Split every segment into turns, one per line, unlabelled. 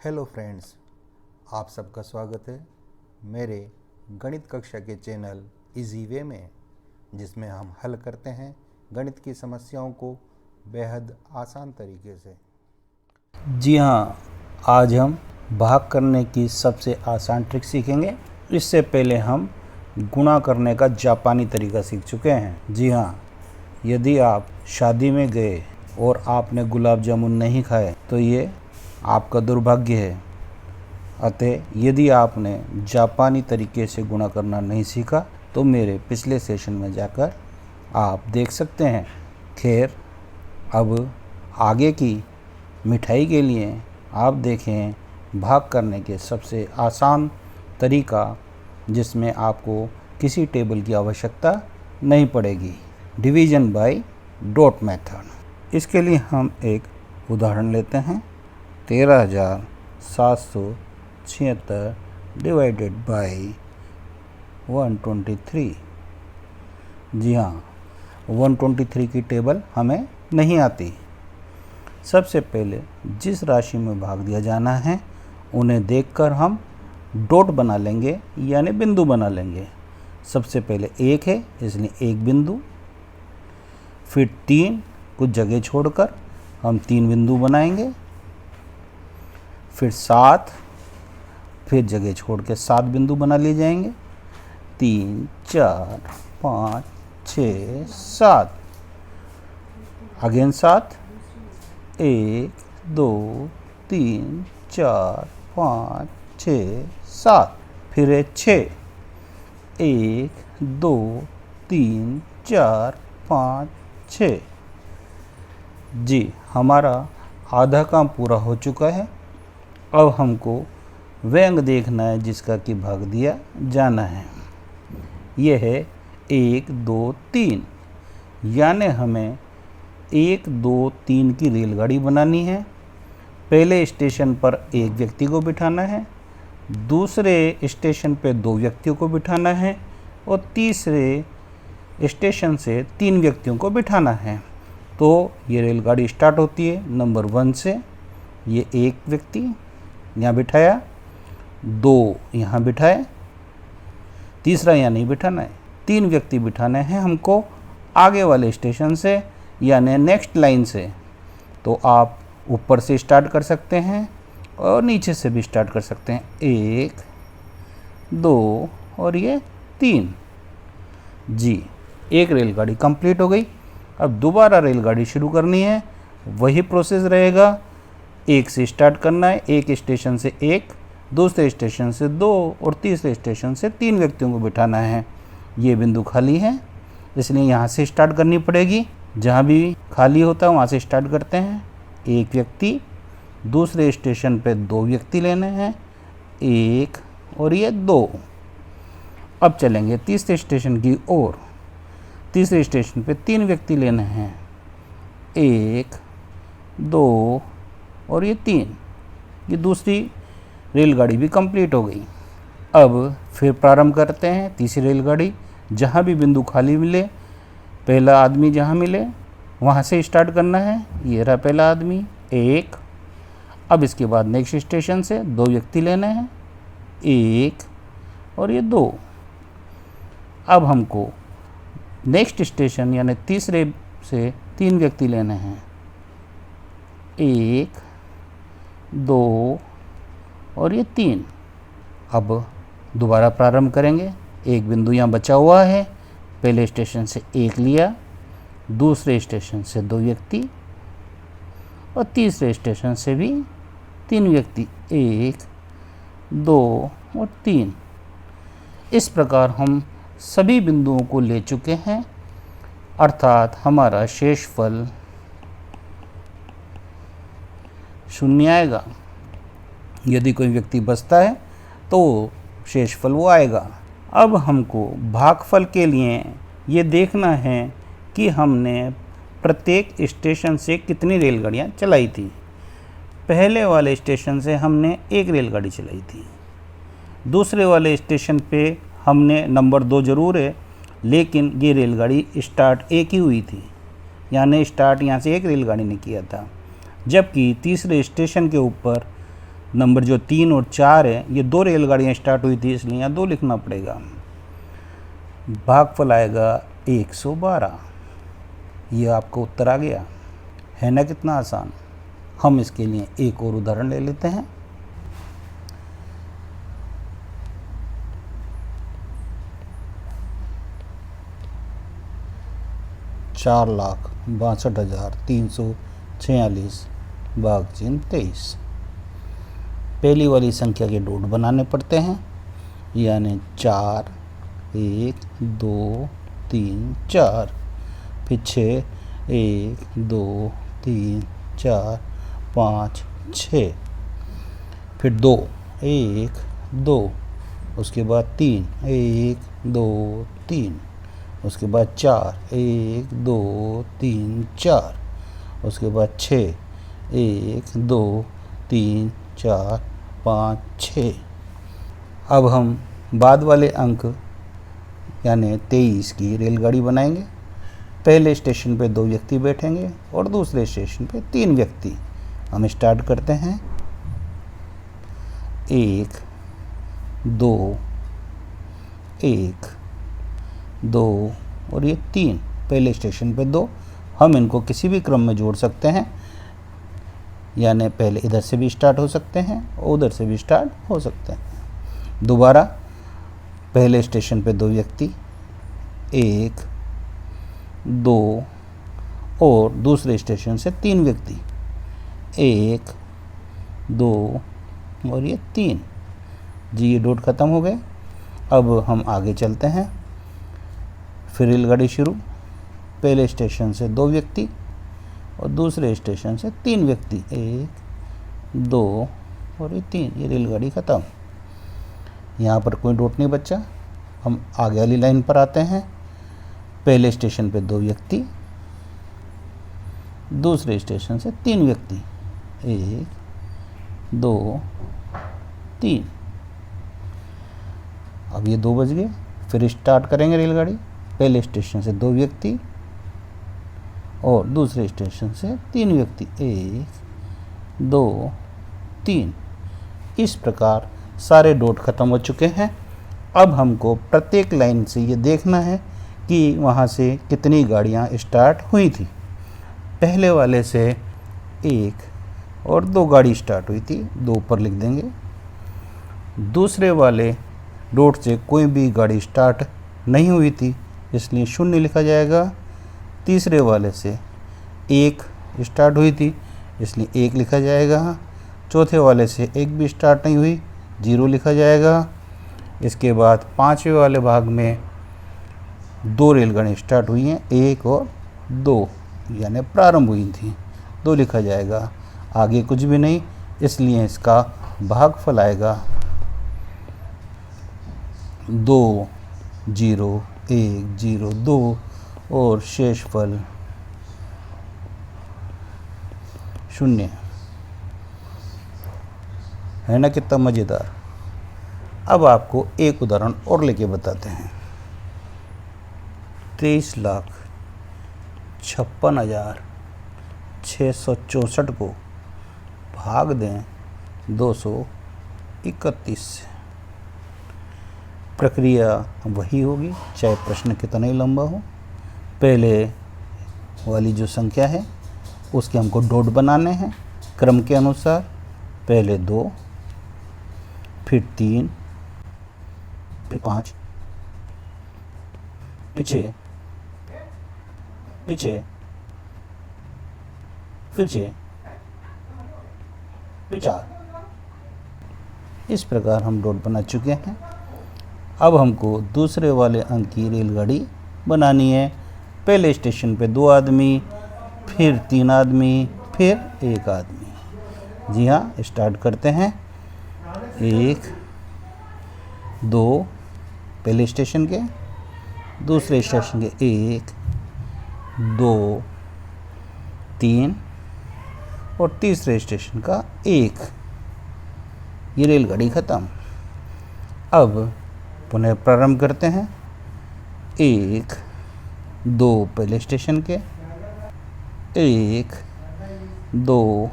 Hello friends, आप सबका स्वागत है मेरे गणित कक्षा के चैनल इजी वे में, जिसमें हम हल करते हैं गणित की समस्याओं को बेहद आसान तरीके से।
जी हाँ, आज हम भाग करने की सबसे आसान ट्रिक सीखेंगे। इससे पहले हम गुणा करने का जापानी तरीका सीख चुके हैं। जी हाँ, यदि आप शादी में गए और आपने गुलाब जामुन नहीं खाए तो ये आपका दुर्भाग्य है। अतः यदि आपने जापानी तरीके से गुणा करना नहीं सीखा तो मेरे पिछले सेशन में जाकर आप देख सकते हैं। खैर, अब आगे की मिठाई के लिए आप देखें भाग करने के सबसे आसान तरीका, जिसमें आपको किसी टेबल की आवश्यकता नहीं पड़ेगी, डिवीज़न बाय डॉट मेथड। इसके लिए हम एक उदाहरण लेते हैं। 13,776 डिवाइडेड बाय 123। जी हाँ, 123 की टेबल हमें नहीं आती। सबसे पहले जिस राशि में भाग दिया जाना है उन्हें देखकर हम डॉट बना लेंगे, यानी बिंदु बना लेंगे। सबसे पहले 1 है, इसलिए एक बिंदु। फिर 3, कुछ जगह छोड़कर हम 3 बिंदु बनाएंगे। फिर 7, फिर जगह छोड़ के 7 बिंदु बना लिए जाएंगे। 3, 4, 5, 6, 7। अगेन 7, 1, 2, 3, 4, 5, 6, 7। फिर है 6, 1, 2, 3, 4, 5, 6। जी, हमारा आधा काम पूरा हो चुका है। अब हमको वह अंक देखना है जिसका कि भाग दिया जाना है। यह है 1, 2, 3, यानी हमें 1, 2, 3 की रेलगाड़ी बनानी है। पहले स्टेशन पर एक व्यक्ति को बिठाना है, दूसरे स्टेशन पे 2 व्यक्तियों को बिठाना है और तीसरे स्टेशन से 3 व्यक्तियों को बिठाना है। तो ये रेलगाड़ी स्टार्ट होती है नंबर 1 से। ये एक व्यक्ति यहाँ बिठाया, 2 यहाँ बिठाए, तीसरा यहाँ नहीं बिठाना है। 3 व्यक्ति बिठाने हैं हमको आगे वाले स्टेशन से, यानी नेक्स्ट लाइन से। तो आप ऊपर से स्टार्ट कर सकते हैं और नीचे से भी स्टार्ट कर सकते हैं। 1, 2 और ये 3। जी, एक रेलगाड़ी कंप्लीट हो गई। अब दोबारा रेलगाड़ी शुरू करनी है, वही प्रोसेस रहेगा। 1 से स्टार्ट करना है, एक स्टेशन से 1, दूसरे स्टेशन से 2 और तीसरे स्टेशन से 3 व्यक्तियों को बिठाना है। ये बिंदु खाली है, इसलिए यहाँ से स्टार्ट करनी पड़ेगी। जहाँ भी खाली होता है वहाँ से स्टार्ट करते हैं। एक व्यक्ति, दूसरे स्टेशन पे 2 व्यक्ति लेने हैं, 1 और ये 2। अब चलेंगे तीसरे स्टेशन की ओर। तीसरे स्टेशन पे 3 व्यक्ति लेने हैं, 1, 2 और ये 3। ये दूसरी रेलगाड़ी भी कंप्लीट हो गई। अब फिर प्रारंभ करते हैं तीसरी रेलगाड़ी। जहाँ भी बिंदु खाली मिले, पहला आदमी जहाँ मिले वहाँ से स्टार्ट करना है। ये रहा पहला आदमी, 1। अब इसके बाद नेक्स्ट स्टेशन से 2 व्यक्ति लेने हैं, 1 और ये 2। अब हमको नेक्स्ट स्टेशन यानी तीसरे से 3 व्यक्ति लेने हैं, 1, 2 और ये 3। अब दोबारा प्रारंभ करेंगे। एक बिंदु यहाँ बचा हुआ है, पहले स्टेशन से 1 लिया, दूसरे स्टेशन से 2 व्यक्ति और तीसरे स्टेशन से भी 3 व्यक्ति, 1, 2 और 3। इस प्रकार हम सभी बिंदुओं को ले चुके हैं, अर्थात हमारा शेषफल 0 आएगा। यदि कोई व्यक्ति बचता है तो शेषफल वो आएगा। अब हमको भागफल के लिए ये देखना है कि हमने प्रत्येक स्टेशन से कितनी रेलगाड़ियाँ चलाई थी। पहले वाले स्टेशन से हमने 1 रेलगाड़ी चलाई थी। दूसरे वाले स्टेशन पे हमने नंबर 2 ज़रूर है, लेकिन ये रेलगाड़ी स्टार्ट 1 ही हुई थी, यानी स्टार्ट यहाँ से 1 रेलगाड़ी ने किया था। जबकि तीसरे स्टेशन के ऊपर नंबर जो 3 और 4 है, ये 2 रेलगाड़ियाँ स्टार्ट हुई थी, इसलिए यहाँ 2 लिखना पड़ेगा। भागफल आएगा 112। ये आपको उत्तर आ गया, है ना कितना आसान। हम इसके लिए एक और उदाहरण ले लेते हैं। चार 4,62,346 भाग चिन्ह 23। पहली वाली संख्या के डॉट बनाने पड़ते हैं, यानी 4 1 2 3 4, फिर 6 1 2 3 4 5 6, फिर 2 1 2, उसके बाद 3 1 2 3, उसके बाद 4 1 2 3 4, उसके बाद 6 1 2 3 4 5 6। अब हम बाद वाले अंक यानी 23 की रेलगाड़ी बनाएंगे। पहले स्टेशन पे 2 व्यक्ति बैठेंगे और दूसरे स्टेशन पे 3 व्यक्ति। हम स्टार्ट करते हैं। 1 2 1 2 और ये 3, पहले स्टेशन पे 2। हम इनको किसी भी क्रम में जोड़ सकते हैं, यानी पहले इधर से भी स्टार्ट हो सकते हैं और उधर से भी स्टार्ट हो सकते हैं। दोबारा पहले स्टेशन पे 2 व्यक्ति, 1 2, और दूसरे स्टेशन से 3 व्यक्ति, 1 2 और ये 3। जी, ये डॉट ख़त्म हो गए। अब हम आगे चलते हैं। फिर रेलगाड़ी शुरू। पहले स्टेशन से 2 व्यक्ति और दूसरे स्टेशन से 3 व्यक्ति, 1 2 और ये 3। ये रेलगाड़ी ख़त्म। यहाँ पर कोई डॉट नहीं बचा। हम आगे वाली लाइन पर आते हैं। पहले स्टेशन पे 2 व्यक्ति, दूसरे स्टेशन से 3 व्यक्ति, 1 2 3। अब ये 2 बज गए। फिर स्टार्ट करेंगे रेलगाड़ी। पहले स्टेशन से 2 व्यक्ति और दूसरे स्टेशन से 3 व्यक्ति, 1 2 3। इस प्रकार सारे डॉट ख़त्म हो चुके हैं। अब हमको प्रत्येक लाइन से ये देखना है कि वहाँ से कितनी गाड़ियाँ स्टार्ट हुई थी। पहले वाले से 1 और 2 गाड़ी स्टार्ट हुई थी, 2 ऊपर लिख देंगे। दूसरे वाले डॉट से कोई भी गाड़ी स्टार्ट नहीं हुई थी, इसलिए 0 लिखा जाएगा। तीसरे वाले से 1 स्टार्ट हुई थी, इसलिए 1 लिखा जाएगा। चौथे वाले से 1 भी स्टार्ट नहीं हुई, 0 लिखा जाएगा। इसके बाद 5वें वाले भाग में 2 रेलगाड़ियाँ स्टार्ट हुई हैं, 1 और 2, यानी प्रारंभ हुई थी, 2 लिखा जाएगा। आगे कुछ भी नहीं, इसलिए इसका भागफल आएगा 2 0 1 0 2 और शेषफल 0। है ना कितना मज़ेदार। अब आपको एक उदाहरण और लेके बताते हैं। 23,56,664 को भाग दें 231 से। प्रक्रिया वही होगी, चाहे प्रश्न कितना ही लंबा हो। पहले वाली जो संख्या है उसके हमको डॉट बनाने हैं क्रम के अनुसार। पहले 2, फिर 3, फिर 5, फिर 6, फिर 6, फिर 6, फिर 4। इस प्रकार हम डॉट बना चुके हैं। अब हमको दूसरे वाले अंक की रेलगाड़ी बनानी है। पहले स्टेशन पे 2 आदमी, फिर 3 आदमी, फिर 1 आदमी। जी हाँ, स्टार्ट करते हैं। 1 2 पहले स्टेशन के, दूसरे स्टेशन के 1 2 3 और तीसरे स्टेशन का 1। ये रेलगाड़ी ख़त्म। अब पुनः प्रारंभ करते हैं। 1 2 पहले स्टेशन के, 1 2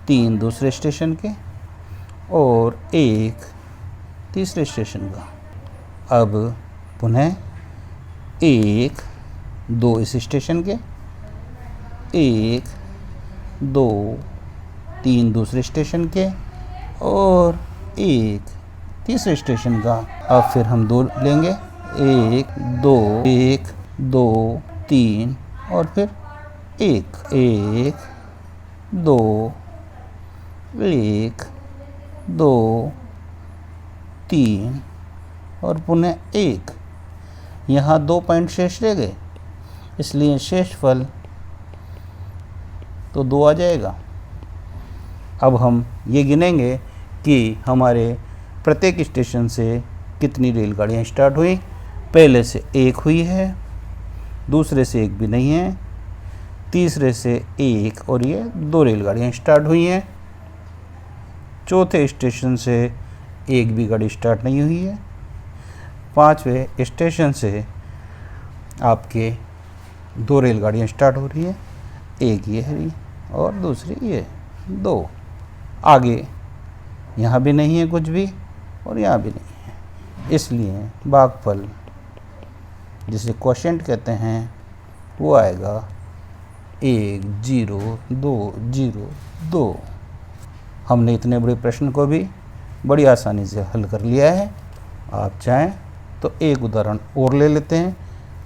3 दूसरे स्टेशन के, और एक तीसरे स्टेशन का। अब पुनः 1 2 इस स्टेशन के, 1 2 3 दूसरे स्टेशन के और 1 तीसरे स्टेशन का। अब फिर हम 2 लेंगे, 1 2 1 2 3 और फिर 1 1 2 1 2 3 और पुनः 1। यहाँ 2 पॉइंट शेष रह गए, इसलिए शेषफल तो 2 आ जाएगा। अब हम ये गिनेंगे कि हमारे प्रत्येक स्टेशन से कितनी रेलगाड़ियाँ स्टार्ट हुई। पहले से 1 हुई है, दूसरे से 1 भी नहीं है, तीसरे से 1 और ये 2 रेलगाड़ियाँ स्टार्ट हुई हैं। चौथे स्टेशन से 1 भी गाड़ी स्टार्ट नहीं हुई है। 5वें स्टेशन से आपके 2 रेलगाड़ियाँ स्टार्ट हो रही है, एक ये है और दूसरी ये 2। आगे यहाँ भी नहीं है कुछ भी और यहाँ भी नहीं है, इसलिए भागफल जिसे क्वोशिएंट कहते हैं वो आएगा 1 0 2 0 2। हमने इतने बड़े प्रश्न को भी बड़ी आसानी से हल कर लिया है। आप चाहें तो एक उदाहरण और ले लेते हैं।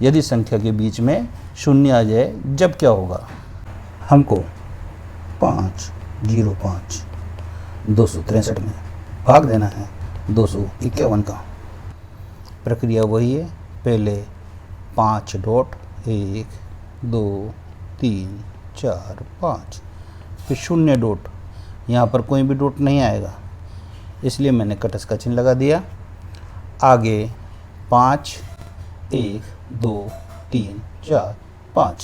यदि संख्या के बीच में शून्य आ जाए जब क्या होगा। हमको 5 0 5 263 में भाग देना है 251 का। प्रक्रिया वही है, पहले 5 डॉट 1 2 3 4 5, फिर 0 डॉट। यहाँ पर कोई भी डॉट नहीं आएगा, इसलिए मैंने कटस का चिन्ह लगा दिया। आगे 5 1 2 3 4 5,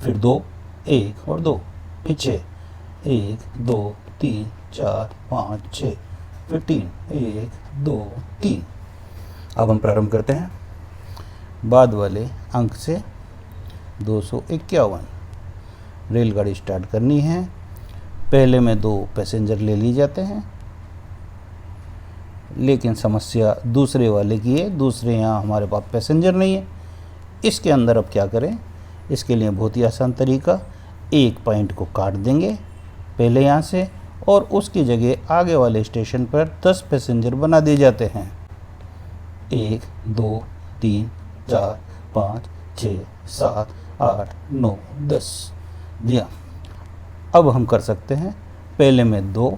फिर 2 1 और 2, फिर 6 1 2 3 4 5 6, फिर 3 1 2 3। अब हम प्रारंभ करते हैं बाद वाले अंक से। 251 रेलगाड़ी स्टार्ट करनी है। पहले में 2 पैसेंजर ले लिए जाते हैं, लेकिन समस्या दूसरे वाले की है। दूसरे यहाँ हमारे पास पैसेंजर नहीं है। इसके अंदर अब क्या करें, इसके लिए बहुत ही आसान तरीका, एक पॉइंट को काट देंगे पहले यहाँ से और उसकी जगह आगे वाले स्टेशन पर 10 पैसेंजर बना दिए जाते हैं। 1 2 3 4 5 6 7 8 9 10। जी हाँ, अब हम कर सकते हैं पहले में 2,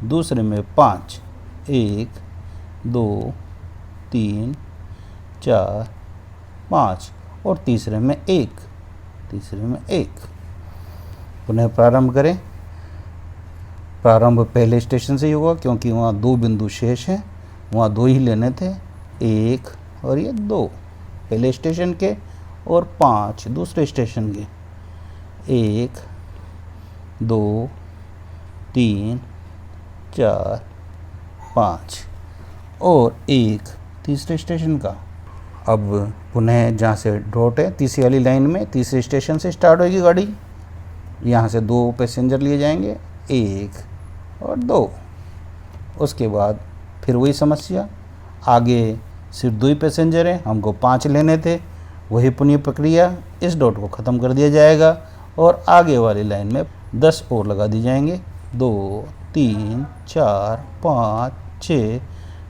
दूसरे में 5 1 2 3 4 5 और तीसरे में 1 पुनः प्रारंभ करें। प्रारंभ पहले स्टेशन से ही होगा क्योंकि वहाँ 2 बिंदु शेष हैं, वहाँ 2 ही लेने थे, 1 और ये 2 पहले स्टेशन के और 5 दूसरे स्टेशन के। 1 2 3 4 5 और 1 तीसरे स्टेशन का। अब पुनः जहाँ से डॉट है तीसरी वाली लाइन में तीसरे स्टेशन से स्टार्ट होगी गाड़ी। यहाँ से 2 पैसेंजर लिए जाएंगे, 1 और 2। उसके बाद फिर वही समस्या, आगे सिर्फ 2 ही पैसेंजर हैं, हमको 5 लेने थे। वही पुनः प्रक्रिया, इस डॉट को ख़त्म कर दिया जाएगा और आगे वाली लाइन में 10 और लगा दी जाएंगे। 2 3 4 5 6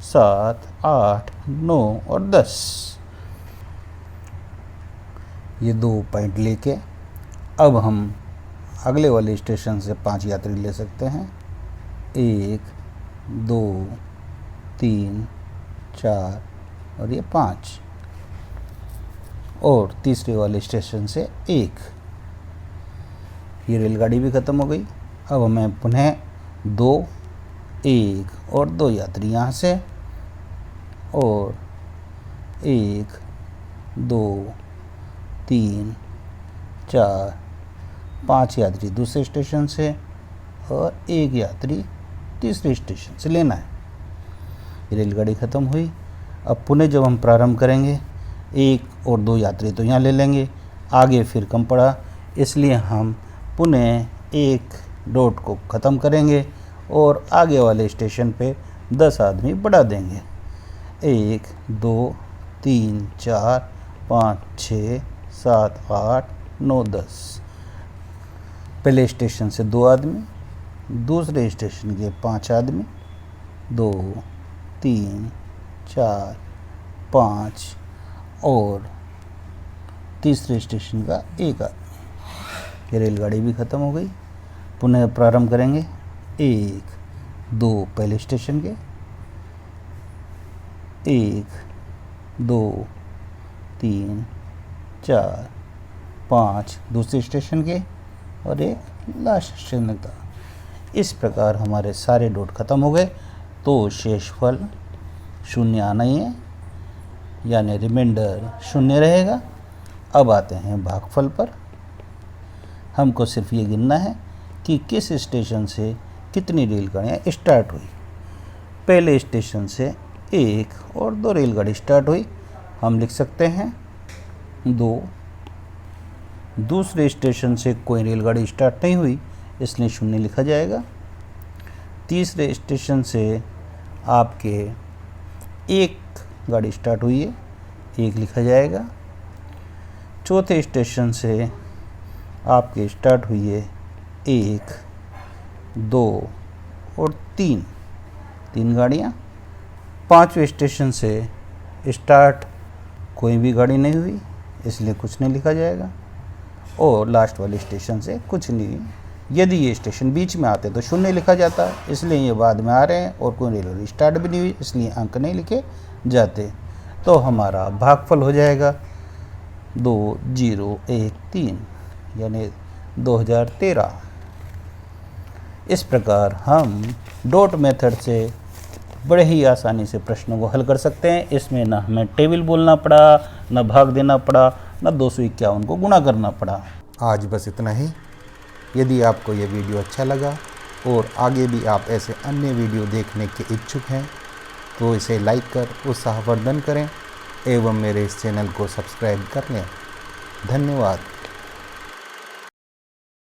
7 8 9 और 10। ये 2 पॉइंट लेके अब हम अगले वाले स्टेशन से 5 यात्री ले सकते हैं। 1 2 3 4 और ये 5 और तीसरे वाले स्टेशन से 1। ये रेलगाड़ी भी ख़त्म हो गई। अब हमें पुनः 2 1 और 2 यात्री यहाँ से और 1 2 3 4 5 यात्री दूसरे स्टेशन से और 1 यात्री तीसरे स्टेशन से लेना है। रेलगाड़ी ख़त्म हुई। अब पुनः जब हम प्रारंभ करेंगे 1 और 2 यात्री तो यहाँ ले लेंगे, आगे फिर कम पड़ा, इसलिए हम पुनः 1 डॉट को ख़त्म करेंगे और आगे वाले स्टेशन पे 10 आदमी बढ़ा देंगे। 1 2 3 4 5 6 7 8 9 10। पहले स्टेशन से 2 आदमी, दूसरे स्टेशन के 5 आदमी, 2 3 4 5 और तीसरे स्टेशन का 1 आदमी। ये रेलगाड़ी भी ख़त्म हो गई। पुनः प्रारंभ करेंगे। 1 2 पहले स्टेशन के, 1 2 3 4 5 दूसरे स्टेशन के और एक लास्ट स्टेशन का। इस प्रकार हमारे सारे डॉट ख़त्म हो गए, तो शेषफल 0 आना ही है, यानी रिमाइंडर 0 रहेगा। अब आते हैं भागफल पर। हमको सिर्फ ये गिनना है कि किस स्टेशन से कितनी रेलगाड़ियाँ स्टार्ट हुई। पहले स्टेशन से 1 और 2 रेलगाड़ी स्टार्ट हुई, हम लिख सकते हैं 2। दूसरे स्टेशन से कोई रेलगाड़ी स्टार्ट नहीं हुई, इसलिए 0 लिखा जाएगा। तीसरे स्टेशन से आपके 1 गाड़ी स्टार्ट हुई है, 1 लिखा जाएगा। चौथे स्टेशन से आपके स्टार्ट हुई है 1 2 और 3 गाड़ियाँ। 5वें स्टेशन से स्टार्ट कोई भी गाड़ी नहीं हुई, इसलिए कुछ नहीं लिखा जाएगा। और लास्ट वाले स्टेशन से कुछ नहीं। यदि ये स्टेशन बीच में आते तो 0 लिखा जाता, इसलिए ये बाद में आ रहे हैं और कोई रेलगाड़ी स्टार्ट भी नहीं हुई, इसलिए अंक नहीं लिखे जाते। तो हमारा भागफल हो जाएगा 2013, यानी 2013। इस प्रकार हम डॉट मेथड से बड़े ही आसानी से प्रश्नों को हल कर सकते हैं। इसमें ना हमें टेबल बोलना पड़ा, ना भाग देना पड़ा, ना 251 को गुणा करना पड़ा।
आज बस इतना ही। यदि आपको ये वीडियो अच्छा लगा और आगे भी आप ऐसे अन्य वीडियो देखने के इच्छुक हैं तो इसे लाइक कर उत्साहवर्धन करें एवं मेरे इस चैनल को सब्सक्राइब कर लें। धन्यवाद।